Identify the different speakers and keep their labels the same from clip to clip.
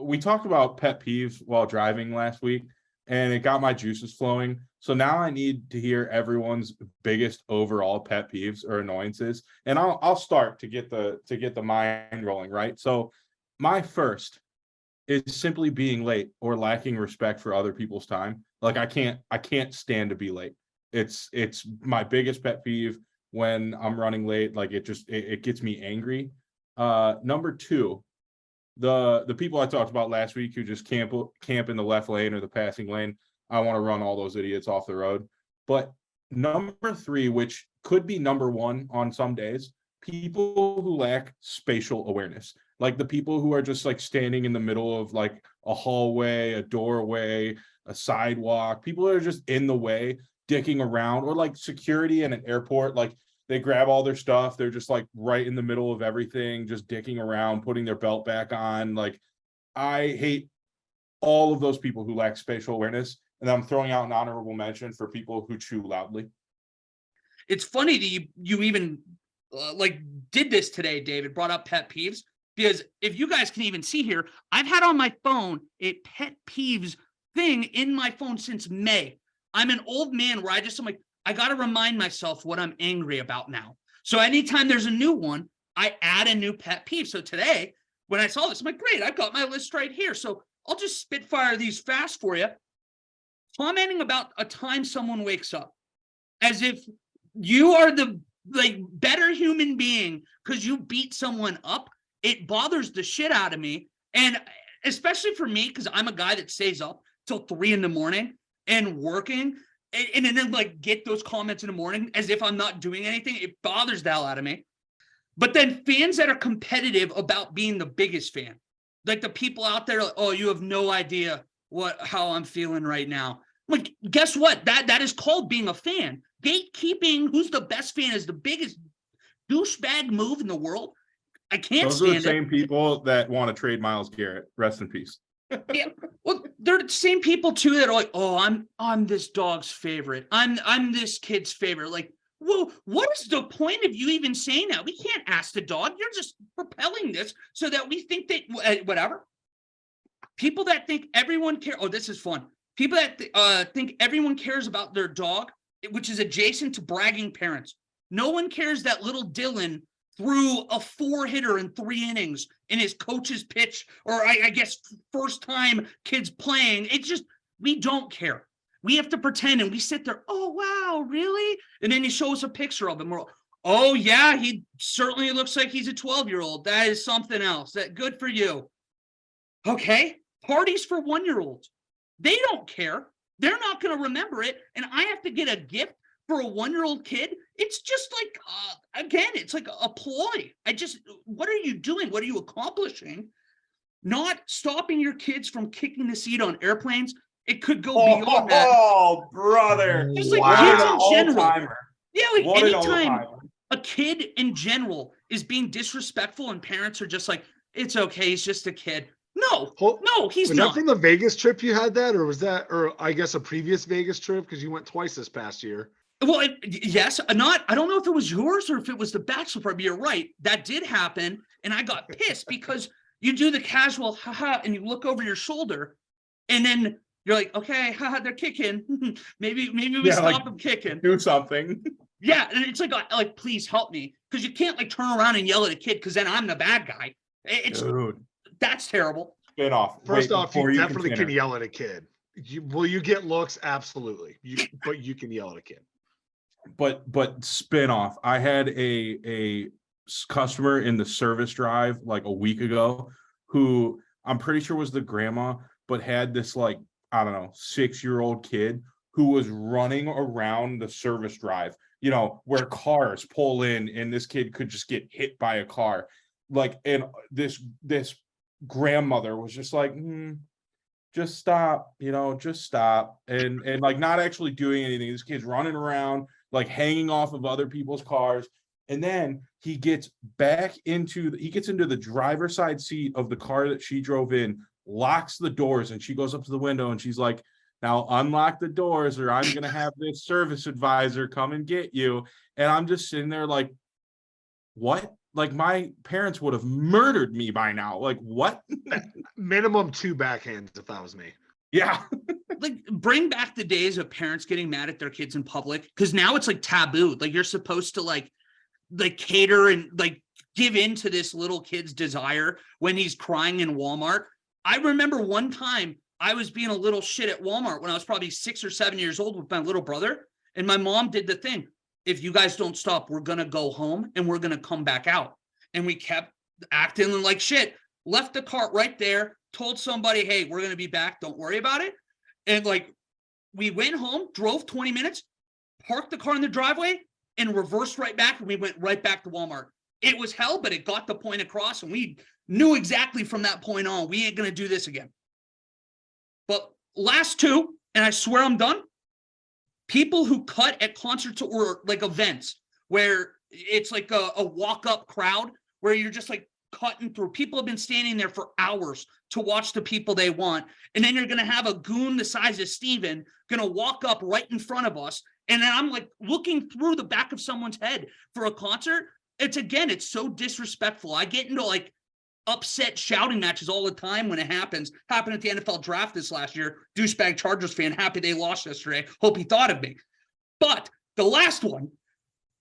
Speaker 1: we talked about pet peeves while driving last week, and it got my juices flowing. So now I need to hear everyone's biggest overall pet peeves or annoyances, and I'll start to get the mind rolling, right? So my first is simply being late or lacking respect for other people's time. Like I can't stand to be late. It's my biggest pet peeve when I'm running late. Like it gets me angry. Number two, the people I talked about last week who just camp in the left lane or the passing lane. I want to run all those idiots off the road. But number three, which could be number one on some days, people who lack spatial awareness. Like the people who are just like standing in the middle of like a hallway, a doorway, a sidewalk, people that are just in the way, dicking around, or like security in an airport, like they grab all their stuff, they're just like right in the middle of everything, just dicking around, putting their belt back on. Like I hate all of those people who lack spatial awareness, and I'm throwing out an honorable mention for people who chew loudly.
Speaker 2: It's funny that you even like did this today, David, brought up pet peeves, because if you guys can even see here, I've had on my phone a pet peeves thing in my phone since May. I'm an old man where I'm like, I got to remind myself what I'm angry about now. So anytime there's a new one, I add a new pet peeve. So today, when I saw this, I'm like, great, I've got my list right here. So I'll just spitfire these fast for you. Commenting about a time someone wakes up as if you are the better human being because you beat someone up. It bothers the shit out of me. And especially for me, because I'm a guy that stays up till 3 a.m. and working, and then like get those comments in the morning as if I'm not doing anything. It bothers the hell out of me. But then fans that are competitive about being the biggest fan, like the people out there, like, oh, you have no idea how I'm feeling right now. Like, guess what? That is called being a fan. Gatekeeping who's the best fan is the biggest douchebag move in the world. I can't stand it.
Speaker 1: Those are the same people that want to trade Myles Garrett. Rest in peace.
Speaker 2: Yeah, well, they're the same people too that are like, oh, I'm this dog's favorite. I'm this kid's favorite. Like, well, what is the point of you even saying that? We can't ask the dog. You're just propelling this so that we think that whatever. People that think everyone cares. Oh, this is fun. People that think everyone cares about their dog, which is adjacent to bragging parents. No one cares that little Dylan threw a 4-hitter in 3 innings in his coach's pitch, or I guess first time kids playing. It's just, we don't care. We have to pretend, and we sit there, oh, wow, really? And then you show us a picture of him. We're, oh, yeah, he certainly looks like he's a 12-year-old. That is something else. That good for you. Okay, parties for 1-year-olds. They don't care. They're not going to remember it, and I have to get a gift for a 1-year-old kid. It's just like, again, it's like a ploy. What are you doing? What are you accomplishing? Not stopping your kids from kicking the seat on airplanes. It could go beyond that.
Speaker 1: Oh, brother.
Speaker 2: Just like kids in general. Yeah, like
Speaker 1: what
Speaker 2: anytime a kid in general is being disrespectful and parents are just like, it's okay, he's just a kid. No, he's not.
Speaker 3: Was that from the Vegas trip you had that, or was that, or I guess a previous Vegas trip because you went twice this past year?
Speaker 2: Well, yes, I don't know if it was yours or if it was the bachelor party. You're right. That did happen. And I got pissed because you do the casual haha and you look over your shoulder and then you're like, okay, haha, they're kicking. maybe we stop them kicking.
Speaker 1: Do something.
Speaker 2: Yeah. And it's like, please help me. Because you can't like turn around and yell at a kid because then I'm the bad guy.
Speaker 1: Dude.
Speaker 2: That's terrible.
Speaker 1: Spin off.
Speaker 3: First off, you definitely can yell at a kid. Will you get looks? Absolutely. But you can yell at a kid.
Speaker 1: But spin off. I had a customer in the service drive like a week ago who I'm pretty sure was the grandma, but had this like, I don't know, 6-year-old kid who was running around the service drive, you know, where cars pull in and this kid could just get hit by a car. Like, and this grandmother was just like, just stop, just stop. And like not actually doing anything. This kid's running around, like hanging off of other people's cars. And then he gets into the driver's side seat of the car that she drove in, locks the doors, and she goes up to the window and she's like, now unlock the doors or I'm going to have this service advisor come and get you. And I'm just sitting there like, what? like my parents would have murdered me by now. Like what?
Speaker 3: Minimum 2 backhands if that was me.
Speaker 1: Yeah.
Speaker 2: Like bring back the days of parents getting mad at their kids in public, because now it's like taboo. Like you're supposed to like cater and like give in to this little kid's desire when he's crying in Walmart. I remember one time I was being a little shit at Walmart when I was probably 6 or 7 years old with my little brother, and my mom did the thing. If you guys don't stop, we're going to go home and we're going to come back out. And we kept acting like shit, left the cart right there, told somebody, hey, we're going to be back. Don't worry about it. And like, we went home, drove 20 minutes, parked the car in the driveway, and reversed right back. And we went right back to Walmart. It was hell, but it got the point across. And we knew exactly from that point on, we ain't going to do this again. But last two, and I swear I'm done. People who cut at concerts or like events where it's like a walk-up crowd where you're just like cutting through. People have been standing there for hours to watch the people they want. And then you're going to have a goon the size of Steven going to walk up right in front of us. And then I'm like looking through the back of someone's head for a concert. It's so disrespectful. I get into like upset shouting matches all the time when it happens. Happened at the NFL draft this last year. Douchebag Chargers fan, happy they lost yesterday. Hope he thought of me. But the last one,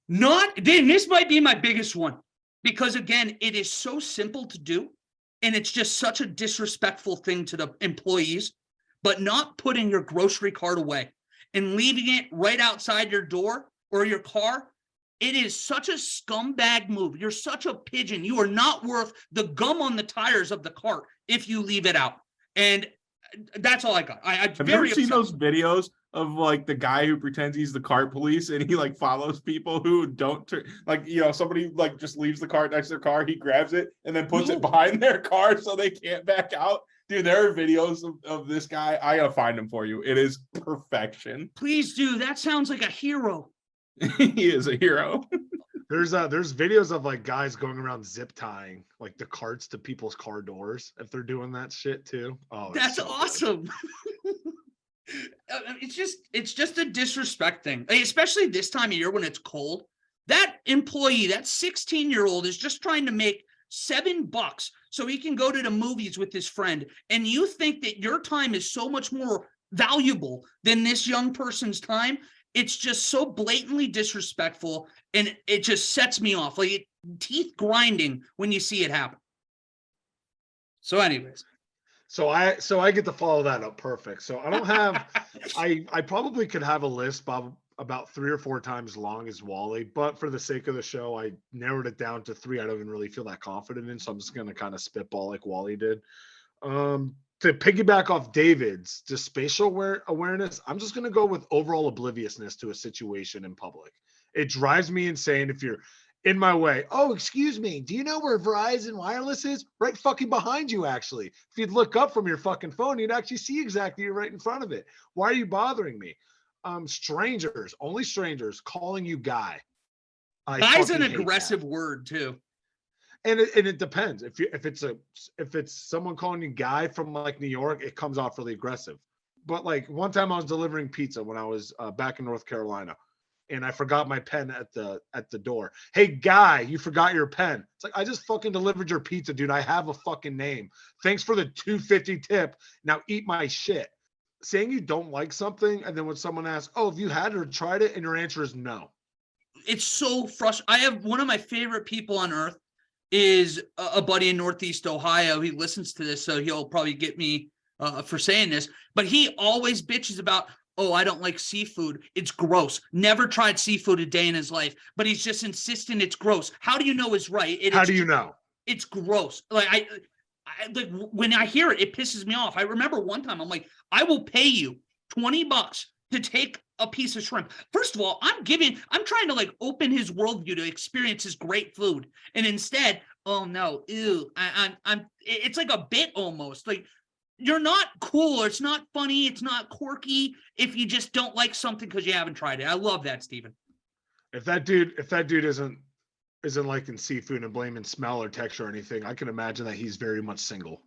Speaker 2: this might be my biggest one, because again, it is so simple to do. And it's just such a disrespectful thing to the employees, but not putting your grocery cart away and leaving it right outside your door or your car. It is such a scumbag move. You're such a pigeon. You are not worth the gum on the tires of the cart if you leave it out. And that's all I got.
Speaker 1: Have you ever seen those videos of like the guy who pretends he's the cart police and he like follows people who don't like, you know, somebody like just leaves the cart next to their car, he grabs it and then puts it behind their car so they can't back out. Dude, there are videos of this guy. I gotta find him for you. It is perfection.
Speaker 2: Please do. That sounds like a hero.
Speaker 1: He is a hero.
Speaker 3: There's videos of like guys going around zip tying like the carts to people's car doors if they're doing that shit too. Oh,
Speaker 2: that's so awesome. It's just a disrespect thing, especially this time of year when it's cold. That employee, that 16-year-old is just trying to make $7 so he can go to the movies with his friend. And you think that your time is so much more valuable than this young person's time. It's just so blatantly disrespectful, and it just sets me off. Like teeth grinding when you see it happen. So anyways.
Speaker 3: So I get to follow that up perfect. So I don't have I probably could have a list, Bob, about 3 or 4 times long as Wally, but for the sake of the show, I narrowed it down to 3 I don't even really feel that confident in. So I'm just gonna kind of spitball like Wally did. To piggyback off David's, just spatial awareness, I'm just going to go with overall obliviousness to a situation in public. It drives me insane if you're in my way. Oh, excuse me. Do you know where Verizon Wireless is? Right fucking behind you, actually. If you'd look up from your fucking phone, you'd actually see exactly you're right in front of it. Why are you bothering me? Strangers, only strangers calling you guy.
Speaker 2: Guy's an aggressive word too.
Speaker 3: And it depends. If it's someone calling you guy from like New York, it comes off really aggressive. But like one time I was delivering pizza when I was back in North Carolina, and I forgot my pen at the door. Hey guy, you forgot your pen. It's like, I just fucking delivered your pizza, dude. I have a fucking name. Thanks for the $2.50 tip. Now eat my shit. Saying you don't like something, and then when someone asks, oh, have you had it or tried it? And your answer is no.
Speaker 2: It's so frustrating. I have one of my favorite people on earth is a buddy in Northeast Ohio. He listens to this, so he'll probably get me for saying this, but he always bitches about, oh, I don't like seafood. It's gross. Never tried seafood a day in his life, but he's just insisting it's gross. How do you know it's right?
Speaker 3: How do you know?
Speaker 2: It's gross. Like I like when I hear it, it pisses me off. I remember one time I'm like, I will pay you $20 to take a piece of shrimp. First of all, I'm trying to like open his worldview to experience his great food. And instead, oh no, ew, it's like a bit almost. Like you're not cool, or it's not funny, it's not quirky if you just don't like something because you haven't tried it. I love that, Steven.
Speaker 3: If that dude isn't liking seafood and blaming smell or texture or anything, I can imagine that he's very much single.